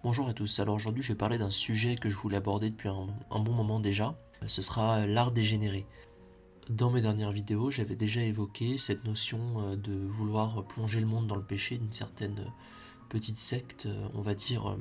Bonjour à tous, alors aujourd'hui je vais parler d'un sujet que je voulais aborder depuis un bon moment déjà, ce sera l'art dégénéré. Dans mes dernières vidéos, j'avais déjà évoqué cette notion de vouloir plonger le monde dans le péché d'une certaine petite secte, on va dire,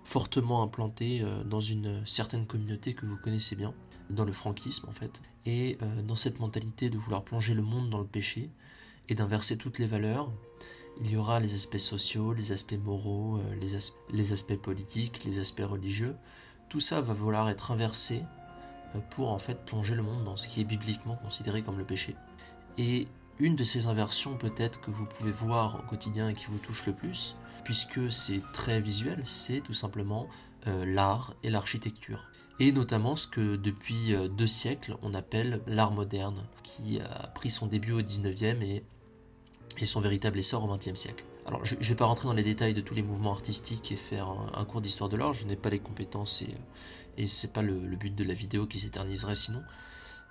fortement implantée dans une certaine communauté que vous connaissez bien, dans le franquisme en fait. Et dans cette mentalité de vouloir plonger le monde dans le péché et d'inverser toutes les valeurs, il y aura les aspects sociaux, les aspects moraux, les aspects politiques, les aspects religieux. Tout ça va vouloir être inversé pour en fait plonger le monde dans ce qui est bibliquement considéré comme le péché. Et une de ces inversions peut-être que vous pouvez voir au quotidien et qui vous touche le plus, puisque c'est très visuel, c'est tout simplement l'art et l'architecture. Et notamment ce que depuis 2 siècles on appelle l'art moderne, qui a pris son début au 19e et son véritable essor au XXe siècle. Alors je ne vais pas rentrer dans les détails de tous les mouvements artistiques et faire un cours d'histoire de l'art, je n'ai pas les compétences et c'est pas le but de la vidéo qui s'éterniserait sinon.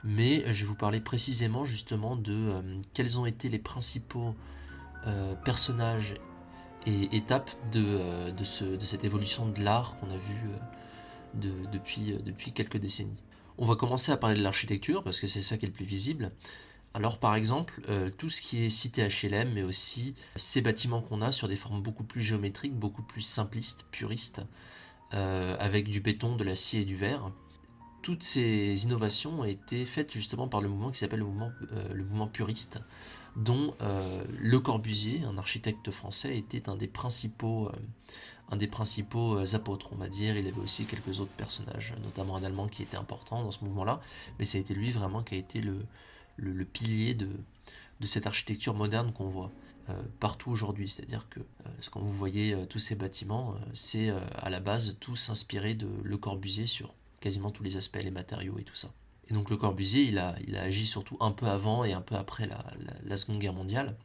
Mais je vais vous parler précisément justement de quels ont été les principaux personnages et étapes de cette évolution de l'art qu'on a vu depuis quelques décennies. On va commencer à parler de l'architecture parce que c'est ça qui est le plus visible. Alors par exemple, tout ce qui est cité HLM, mais aussi ces bâtiments qu'on a sur des formes beaucoup plus géométriques, beaucoup plus simplistes, puristes, avec du béton, de l'acier et du verre. Toutes ces innovations ont été faites justement par le mouvement qui s'appelle le mouvement puriste, dont Le Corbusier, un architecte français, était un des principaux apôtres, on va dire. Il avait aussi quelques autres personnages, notamment un Allemand qui était important dans ce mouvement-là, mais ça a été lui vraiment qui a été le pilier de cette architecture moderne qu'on voit partout aujourd'hui. C'est-à-dire que quand vous voyez tous ces bâtiments, c'est à la base tous inspirés de Le Corbusier sur quasiment tous les aspects, les matériaux et tout ça. Et donc Le Corbusier, il a agi surtout un peu avant et un peu après la Seconde Guerre mondiale.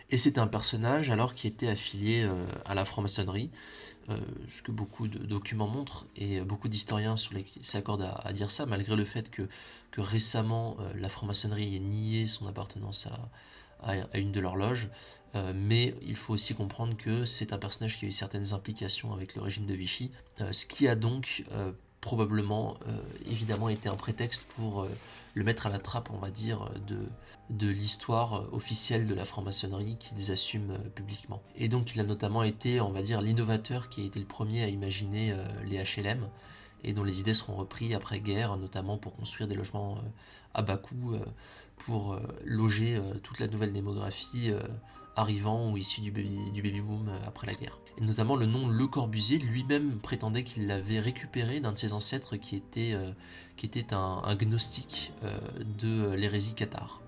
Et c'était un personnage alors qui était affilié à la franc-maçonnerie, ce que beaucoup de documents montrent, et beaucoup d'historiens s'accordent à dire ça, malgré le fait que récemment la franc-maçonnerie ait nié son appartenance à une de leurs loges. Mais il faut aussi comprendre que c'est un personnage qui a eu certaines implications avec le régime de Vichy, ce qui a donc probablement évidemment été un prétexte pour le mettre à la trappe, on va dire, de l'histoire officielle de la franc-maçonnerie qu'ils assument publiquement. Et donc il a notamment été, on va dire, l'innovateur qui a été le premier à imaginer les HLM et dont les idées seront reprises après-guerre, notamment pour construire des logements à bas coût, pour loger toute la nouvelle démographie arrivant ou issue du baby boom après la guerre. Et notamment le nom Le Corbusier lui-même prétendait qu'il l'avait récupéré d'un de ses ancêtres qui était un gnostique de l'hérésie cathare.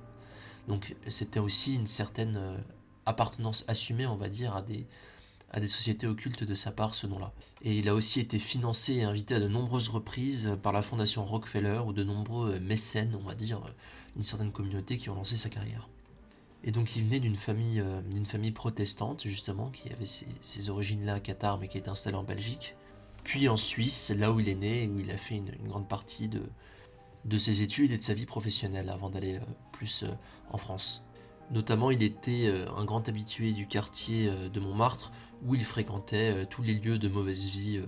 Donc c'était aussi une certaine appartenance assumée, on va dire, à des sociétés occultes de sa part, ce nom-là. Et il a aussi été financé et invité à de nombreuses reprises par la fondation Rockefeller ou de nombreux mécènes, on va dire, d'une certaine communauté qui ont lancé sa carrière. Et donc il venait d'une famille protestante, justement, qui avait ses origines là à Qatar, mais qui était installée en Belgique. Puis en Suisse, là où il est né, et où il a fait une grande partie de ses études et de sa vie professionnelle avant d'aller plus en France. Notamment, il était un grand habitué du quartier de Montmartre, où il fréquentait tous les lieux de mauvaise vie.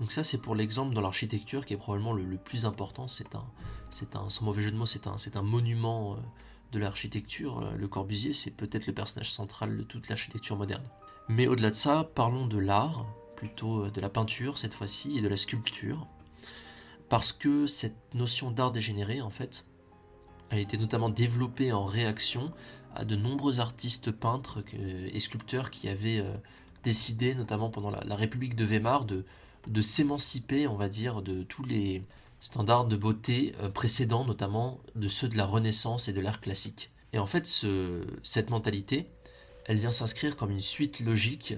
Donc ça, c'est pour l'exemple dans l'architecture qui est probablement le plus important. Sans mauvais jeu de mots, c'est un monument de l'architecture. Le Corbusier, c'est peut-être le personnage central de toute l'architecture moderne. Mais au-delà de ça, parlons de l'art, plutôt de la peinture cette fois-ci, et de la sculpture. Parce que cette notion d'art dégénéré, en fait, a été notamment développée en réaction à de nombreux artistes peintres et sculpteurs qui avaient décidé, notamment pendant la République de Weimar, de s'émanciper, on va dire, de tous les standards de beauté précédents, notamment de ceux de la Renaissance et de l'art classique. Et en fait, cette mentalité, elle vient s'inscrire comme une suite logique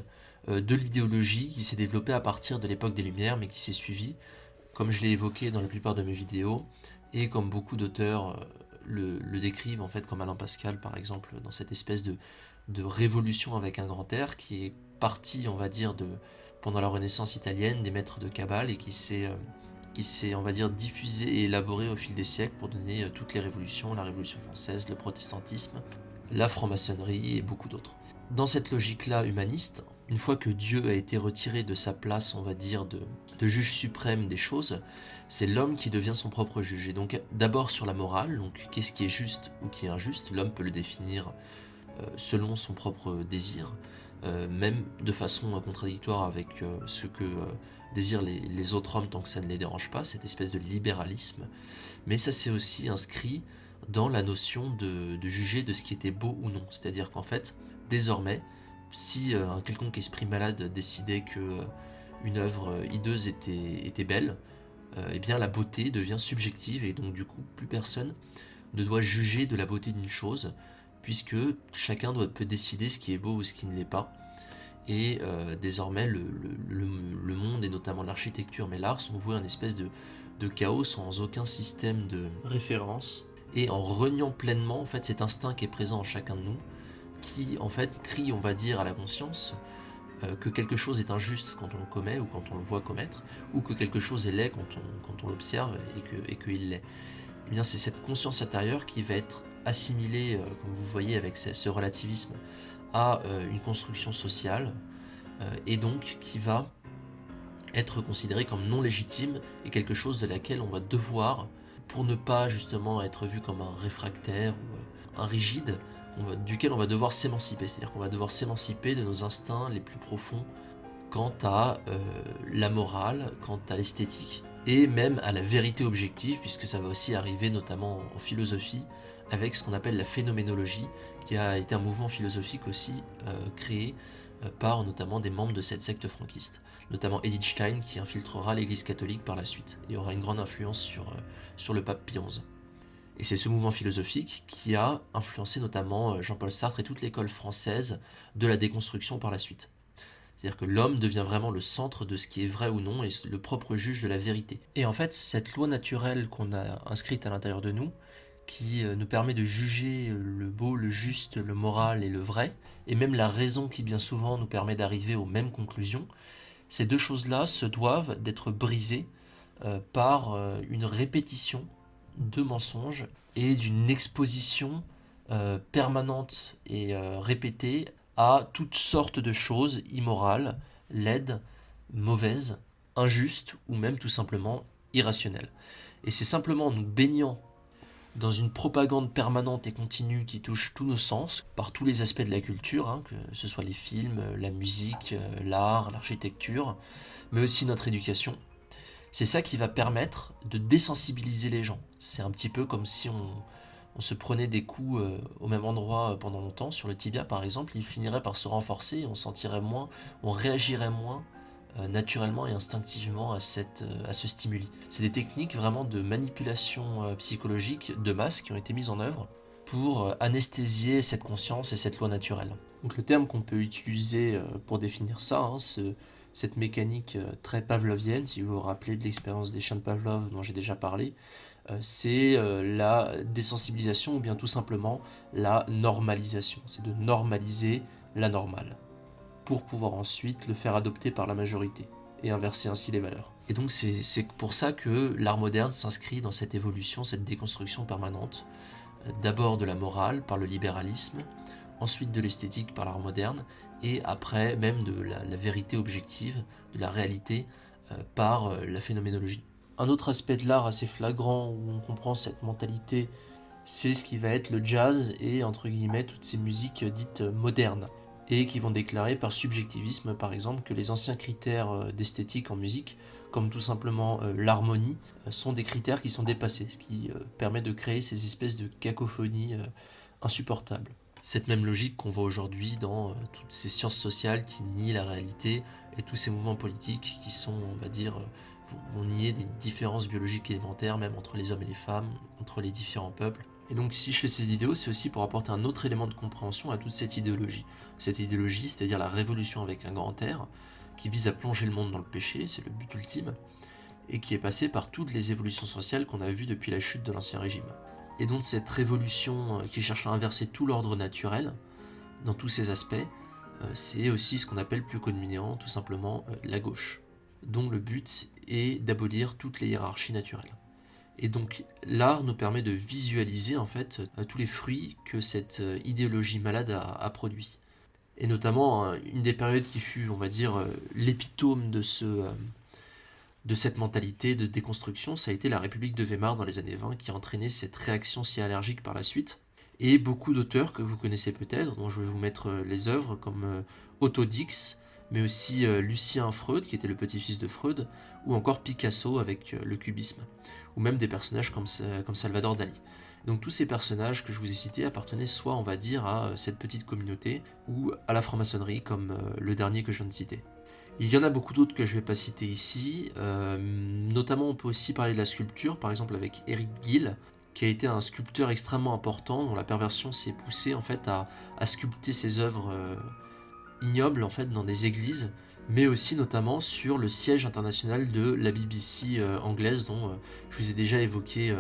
de l'idéologie qui s'est développée à partir de l'époque des Lumières, mais qui s'est suivie, comme je l'ai évoqué dans la plupart de mes vidéos, et comme beaucoup d'auteurs le décrivent, en fait, comme Alain Pascal, par exemple, dans cette espèce de révolution avec un grand R, qui est partie, on va dire, pendant la Renaissance italienne, des maîtres de Kabbale, et qui s'est, on va dire, diffusé et élaboré au fil des siècles pour donner toutes les révolutions, la Révolution française, le protestantisme, la franc-maçonnerie et beaucoup d'autres. Dans cette logique-là humaniste, Une fois que Dieu a été retiré de sa place, on va dire, de juge suprême des choses, c'est l'homme qui devient son propre juge. Et donc d'abord sur la morale, donc qu'est-ce qui est juste ou qui est injuste, l'homme peut le définir selon son propre désir, même de façon contradictoire avec ce que désirent les autres hommes tant que ça ne les dérange pas, cette espèce de libéralisme. Mais ça c'est aussi inscrit dans la notion de juger de ce qui était beau ou non. C'est-à-dire qu'en fait, désormais, si un quelconque esprit malade décidait que une œuvre hideuse était belle, eh bien la beauté devient subjective et donc du coup plus personne ne doit juger de la beauté d'une chose puisque chacun peut décider ce qui est beau ou ce qui ne l'est pas. Et désormais le monde et notamment l'architecture mais l'art sont voués à une espèce de chaos sans aucun système de référence et en reniant pleinement en fait cet instinct qui est présent en chacun de nous qui en fait crie on va dire à la conscience que quelque chose est injuste quand on le commet ou quand on le voit commettre, ou que quelque chose est laid quand on l'observe et qu'il l'est. Eh bien, c'est cette conscience intérieure qui va être assimilée, comme vous voyez avec ce relativisme, à une construction sociale, et donc qui va être considérée comme non légitime et quelque chose de laquelle on va devoir, pour ne pas justement être vu comme un réfractaire ou un rigide, duquel on va devoir s'émanciper. C'est-à-dire qu'on va devoir s'émanciper de nos instincts les plus profonds quant à la morale, quant à l'esthétique, et même à la vérité objective, puisque ça va aussi arriver notamment en philosophie, avec ce qu'on appelle la phénoménologie, qui a été un mouvement philosophique aussi créé par notamment des membres de cette secte franquiste, notamment Edith Stein, qui infiltrera l'Église catholique par la suite, et aura une grande influence sur le pape Pie XI. Et c'est ce mouvement philosophique qui a influencé notamment Jean-Paul Sartre et toute l'école française de la déconstruction par la suite. C'est-à-dire que l'homme devient vraiment le centre de ce qui est vrai ou non et le propre juge de la vérité. Et en fait, cette loi naturelle qu'on a inscrite à l'intérieur de nous, qui nous permet de juger le beau, le juste, le moral et le vrai, et même la raison qui bien souvent nous permet d'arriver aux mêmes conclusions, ces deux choses-là se doivent d'être brisées par une répétition de mensonges et d'une exposition permanente et répétée à toutes sortes de choses immorales, laides, mauvaises, injustes ou même tout simplement irrationnelles. Et c'est simplement en nous baignant dans une propagande permanente et continue qui touche tous nos sens, par tous les aspects de la culture, hein, que ce soit les films, la musique, l'art, l'architecture, mais aussi notre éducation. C'est ça qui va permettre de désensibiliser les gens. C'est un petit peu comme si on se prenait des coups au même endroit pendant longtemps, sur le tibia par exemple, il finirait par se renforcer et on sentirait moins, on réagirait moins naturellement et instinctivement à ce stimuli. C'est des techniques vraiment de manipulation psychologique de masse qui ont été mises en œuvre pour anesthésier cette conscience et cette loi naturelle. Donc le terme qu'on peut utiliser pour définir ça, hein, cette mécanique très pavlovienne, si vous vous rappelez de l'expérience des chiens de Pavlov dont j'ai déjà parlé, c'est la désensibilisation ou bien tout simplement la normalisation. C'est de normaliser la normale pour pouvoir ensuite le faire adopter par la majorité et inverser ainsi les valeurs. Et donc c'est pour ça que l'art moderne s'inscrit dans cette évolution, cette déconstruction permanente, d'abord de la morale par le libéralisme, ensuite de l'esthétique par l'art moderne, et après même de la vérité objective, de la réalité par la phénoménologie. Un autre aspect de l'art assez flagrant où on comprend cette mentalité, c'est ce qui va être le jazz et entre guillemets toutes ces musiques dites modernes et qui vont déclarer par subjectivisme par exemple que les anciens critères d'esthétique en musique, comme tout simplement l'harmonie, sont des critères qui sont dépassés, ce qui permet de créer ces espèces de cacophonies insupportables. Cette même logique qu'on voit aujourd'hui dans toutes ces sciences sociales qui nient la réalité et tous ces mouvements politiques qui sont, on va dire, vont nier des différences biologiques élémentaires, même entre les hommes et les femmes, entre les différents peuples. Et donc si je fais ces vidéos, c'est aussi pour apporter un autre élément de compréhension à toute cette idéologie. Cette idéologie, c'est-à-dire la révolution avec un grand R, qui vise à plonger le monde dans le péché, c'est le but ultime, et qui est passée par toutes les évolutions sociales qu'on a vues depuis la chute de l'Ancien Régime. Et donc cette révolution qui cherche à inverser tout l'ordre naturel, dans tous ses aspects, c'est aussi ce qu'on appelle plus communément tout simplement la gauche, dont le but est d'abolir toutes les hiérarchies naturelles. Et donc l'art nous permet de visualiser en fait tous les fruits que cette idéologie malade a produit. Et notamment, une des périodes qui fut, on va dire, l'épitome de cette mentalité de déconstruction, ça a été la République de Weimar dans les années 20 qui a entraîné cette réaction si allergique par la suite. Et beaucoup d'auteurs que vous connaissez peut-être, dont je vais vous mettre les œuvres, comme Otto Dix, mais aussi Lucien Freud, qui était le petit-fils de Freud, ou encore Picasso avec le cubisme, ou même des personnages comme Salvador Dali. Donc tous ces personnages que je vous ai cités appartenaient soit, on va dire, à cette petite communauté, ou à la franc-maçonnerie, comme le dernier que je viens de citer. Il y en a beaucoup d'autres que je ne vais pas citer ici, notamment on peut aussi parler de la sculpture, par exemple avec Eric Gill, qui a été un sculpteur extrêmement important, dont la perversion s'est poussée en fait à sculpter ses œuvres ignobles en fait dans des églises, mais aussi notamment sur le siège international de la BBC anglaise, dont je vous ai déjà évoqué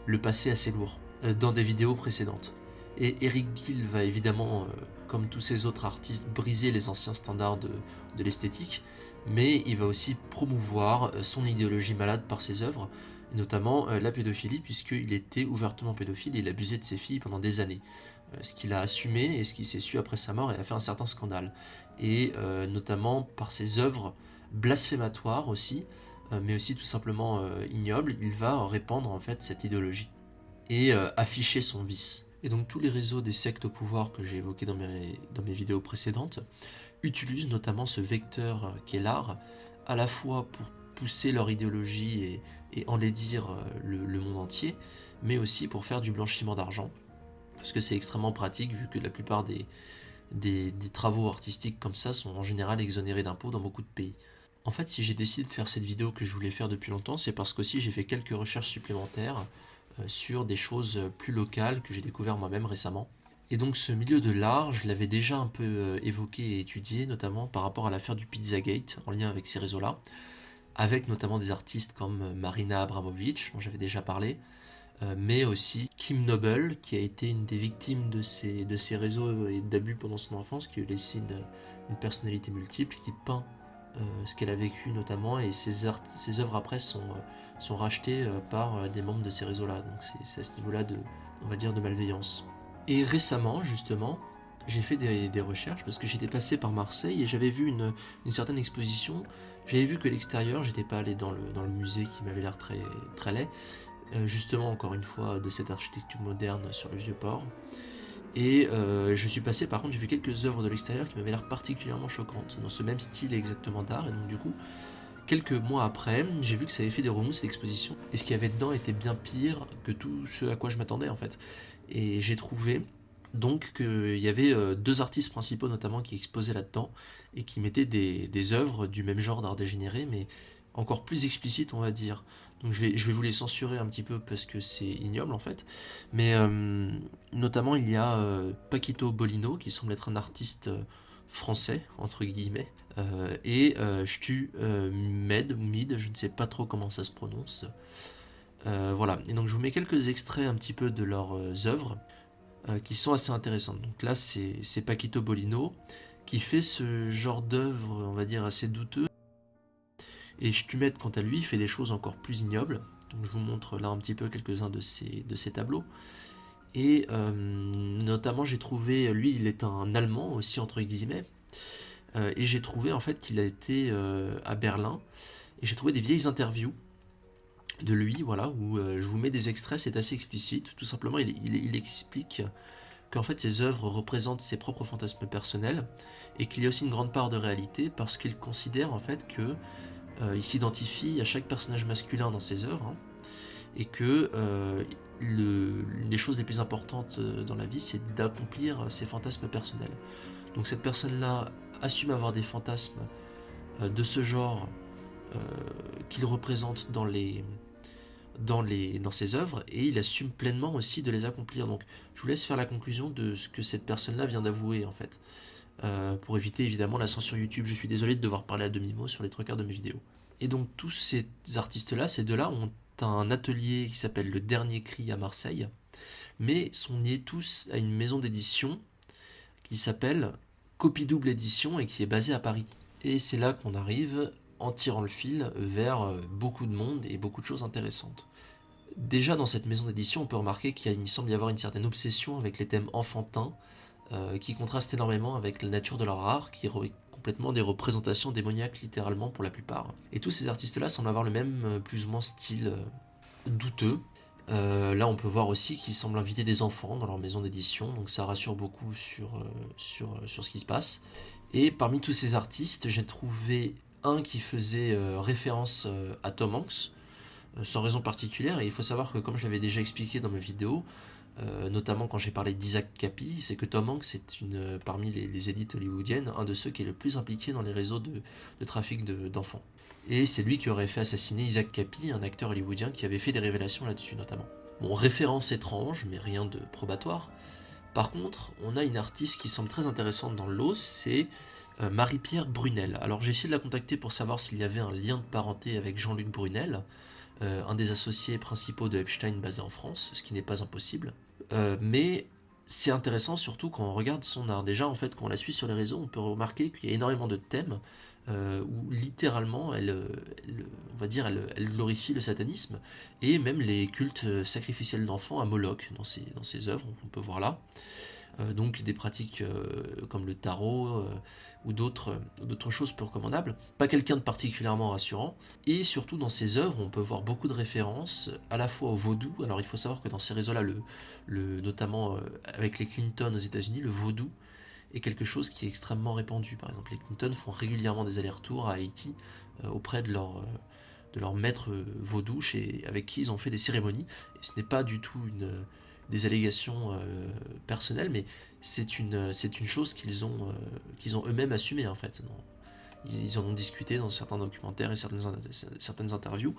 le passé assez lourd dans des vidéos précédentes. Et Eric Gill va évidemment, comme tous ces autres artistes, briser les anciens standards de l'esthétique, mais il va aussi promouvoir son idéologie malade par ses œuvres, et notamment la pédophilie, puisqu'il était ouvertement pédophile et il abusait de ses filles pendant des années. Ce qu'il a assumé et ce qui s'est su après sa mort et a fait un certain scandale. Et notamment par ses œuvres blasphématoires aussi, mais aussi tout simplement ignobles, il va répandre en fait cette idéologie et afficher son vice. Et donc tous les réseaux des sectes au pouvoir que j'ai évoqués dans mes vidéos précédentes utilisent notamment ce vecteur qui est l'art, à la fois pour pousser leur idéologie et enlaidir le monde entier, mais aussi pour faire du blanchiment d'argent, parce que c'est extrêmement pratique vu que la plupart des travaux artistiques comme ça sont en général exonérés d'impôts dans beaucoup de pays. En fait, si j'ai décidé de faire cette vidéo que je voulais faire depuis longtemps, c'est parce qu'aussi j'ai fait quelques recherches supplémentaires sur des choses plus locales que j'ai découvert moi-même récemment. Et donc ce milieu de l'art, je l'avais déjà un peu évoqué et étudié, notamment par rapport à l'affaire du Pizzagate, en lien avec ces réseaux-là, avec notamment des artistes comme Marina Abramovic, dont j'avais déjà parlé, mais aussi Kim Noble, qui a été une des victimes de ces réseaux et d'abus pendant son enfance, qui a laissé une personnalité multiple, qui peint ce qu'elle a vécu notamment, et ses œuvres après sont rachetées par des membres de ces réseaux-là. Donc c'est à ce niveau-là on va dire, de malveillance. Et récemment, justement, j'ai fait des recherches parce que j'étais passé par Marseille et j'avais vu une certaine exposition. J'avais vu que l'extérieur, j'étais pas allé dans le musée qui m'avait l'air très, très laid, justement encore une fois de cette architecture moderne sur le vieux port. Et je suis passé, par contre, j'ai vu quelques œuvres de l'extérieur qui m'avaient l'air particulièrement choquantes, dans ce même style exactement d'art, et donc du coup, quelques mois après, j'ai vu que ça avait fait des remous cette exposition, et ce qu'il y avait dedans était bien pire que tout ce à quoi je m'attendais en fait. Et j'ai trouvé donc qu'il y avait deux artistes principaux notamment qui exposaient là-dedans, et qui mettaient des œuvres du même genre d'art dégénéré, mais encore plus explicites on va dire. Donc je vais vous les censurer un petit peu parce que c'est ignoble en fait. Mais notamment il y a Paquito Bolino qui semble être un artiste français, entre guillemets, et Stu Med, ou Mid, je ne sais pas trop comment ça se prononce. Voilà, et donc je vous mets quelques extraits un petit peu de leurs œuvres qui sont assez intéressantes. Donc là c'est Paquito Bolino qui fait ce genre d'œuvre, on va dire, assez douteux. Et Stumet, quant à lui, fait des choses encore plus ignobles. Donc je vous montre là un petit peu quelques-uns de ces tableaux. Et notamment, j'ai trouvé, lui, il est un Allemand aussi, entre guillemets. Et j'ai trouvé en fait qu'il a été à Berlin. Et j'ai trouvé des vieilles interviews de lui, voilà, où je vous mets des extraits, c'est assez explicite. Tout simplement, il explique qu'en fait ses œuvres représentent ses propres fantasmes personnels et qu'il y a aussi une grande part de réalité parce qu'il considère en fait que il s'identifie à chaque personnage masculin dans ses œuvres, hein, et que l'une des choses les plus importantes dans la vie, c'est d'accomplir ses fantasmes personnels. Donc cette personne-là assume avoir des fantasmes de ce genre qu'il représente dans ses œuvres, et il assume pleinement aussi de les accomplir. Donc je vous laisse faire la conclusion de ce que cette personne-là vient d'avouer en fait. Pour éviter évidemment la censure YouTube. Je suis désolé de devoir parler à demi-mot sur les trois quarts de mes vidéos. Et donc tous ces artistes-là, ces deux-là, ont un atelier qui s'appelle Le Dernier Cri à Marseille, mais sont liés tous à une maison d'édition qui s'appelle Copie Double Édition et qui est basée à Paris. Et c'est là qu'on arrive, en tirant le fil, vers beaucoup de monde et beaucoup de choses intéressantes. Déjà dans cette maison d'édition, on peut remarquer qu'il semble y avoir une certaine obsession avec les thèmes enfantins, qui contrastent énormément avec la nature de leur art, qui est complètement des représentations démoniaques littéralement pour la plupart. Et tous ces artistes-là semblent avoir le même plus ou moins style douteux. Là, on peut voir aussi qu'ils semblent inviter des enfants dans leur maison d'édition, donc ça rassure beaucoup sur ce qui se passe. Et parmi tous ces artistes, j'ai trouvé un qui faisait référence à Tom Hanks, sans raison particulière. Et il faut savoir que, comme je l'avais déjà expliqué dans mes vidéos, notamment quand j'ai parlé d'Isaac Capi, c'est que Tom Hanks est parmi les élites hollywoodiennes, un de ceux qui est le plus impliqué dans les réseaux de trafic d'enfants. Et c'est lui qui aurait fait assassiner Isaac Capi, un acteur hollywoodien qui avait fait des révélations là-dessus notamment. Bon, référence étrange, mais rien de probatoire. Par contre, on a une artiste qui semble très intéressante dans le lot, c'est Marie-Pierre Brunel. Alors j'ai essayé de la contacter pour savoir s'il y avait un lien de parenté avec Jean-Luc Brunel, un des associés principaux de Epstein basé en France, ce qui n'est pas impossible. Mais c'est intéressant surtout quand on regarde son art. Déjà, en fait, quand on la suit sur les réseaux, on peut remarquer qu'il y a énormément de thèmes où littéralement on va dire, elle glorifie le satanisme et même les cultes sacrificiels d'enfants à Moloch dans ses œuvres, on peut voir là. Donc des pratiques comme le tarot ou d'autres choses peu recommandables. Pas quelqu'un de particulièrement rassurant. Et surtout dans ses œuvres, on peut voir beaucoup de références à la fois au vaudou. Alors il faut savoir que dans ces réseaux-là, notamment avec les Clinton aux États-Unis, le vaudou est quelque chose qui est extrêmement répandu. Par exemple, les Clinton font régulièrement des allers-retours à Haïti auprès de leur maître vaudou avec qui ils ont fait des cérémonies. Et ce n'est pas du tout des allégations personnelles, mais c'est une chose qu'ils ont eux-mêmes assumée en fait. Ils en ont discuté dans certains documentaires et certaines interviews.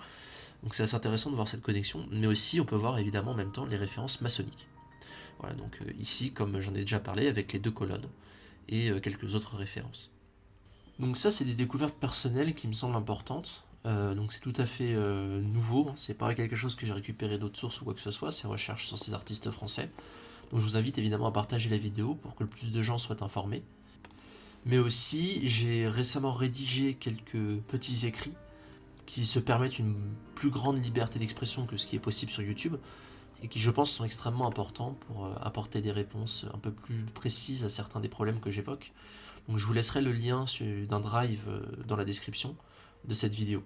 Donc c'est assez intéressant de voir cette connexion, mais aussi on peut voir évidemment en même temps les références maçonniques. Voilà, donc ici, comme j'en ai déjà parlé, avec les deux colonnes et quelques autres références. Donc ça, c'est des découvertes personnelles qui me semblent importantes. Donc c'est tout à fait nouveau, c'est pas quelque chose que j'ai récupéré d'autres sources ou quoi que ce soit, c'est recherches sur ces artistes français. Donc je vous invite évidemment à partager la vidéo pour que le plus de gens soient informés. Mais aussi, j'ai récemment rédigé quelques petits écrits qui se permettent une plus grande liberté d'expression que ce qui est possible sur YouTube et qui, je pense, sont extrêmement importants pour apporter des réponses un peu plus précises à certains des problèmes que j'évoque. Donc je vous laisserai le lien d'un drive dans la description de cette vidéo.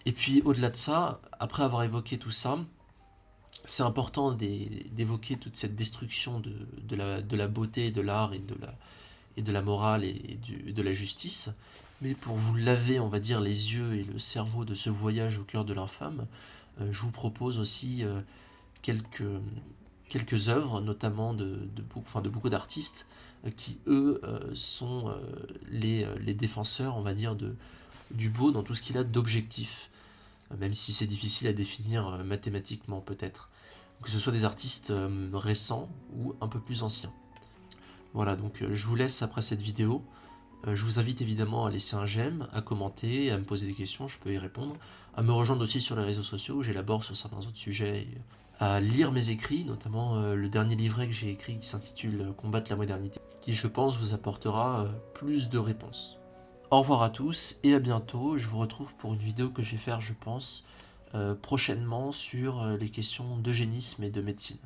Et puis au-delà de ça, après avoir évoqué tout ça, c'est important d'évoquer toute cette destruction de la beauté, de l'art et de la morale et de la justice. Mais pour vous laver, on va dire, les yeux et le cerveau de ce voyage au cœur de l'infâme, je vous propose aussi quelques œuvres, notamment de beaucoup d'artistes, qui eux sont les défenseurs, on va dire, du beau dans tout ce qu'il a d'objectif, même si c'est difficile à définir mathématiquement peut-être. Que ce soit des artistes récents ou un peu plus anciens. Voilà, donc je vous laisse après cette vidéo. Je vous invite évidemment à laisser un j'aime, à commenter, à me poser des questions, je peux y répondre, à me rejoindre aussi sur les réseaux sociaux où j'élabore sur certains autres sujets, et à lire mes écrits, notamment le dernier livret que j'ai écrit qui s'intitule Combattre la modernité, qui je pense vous apportera plus de réponses. Au revoir à tous et à bientôt, je vous retrouve pour une vidéo que je vais faire je pense prochainement sur les questions d'eugénisme et de médecine.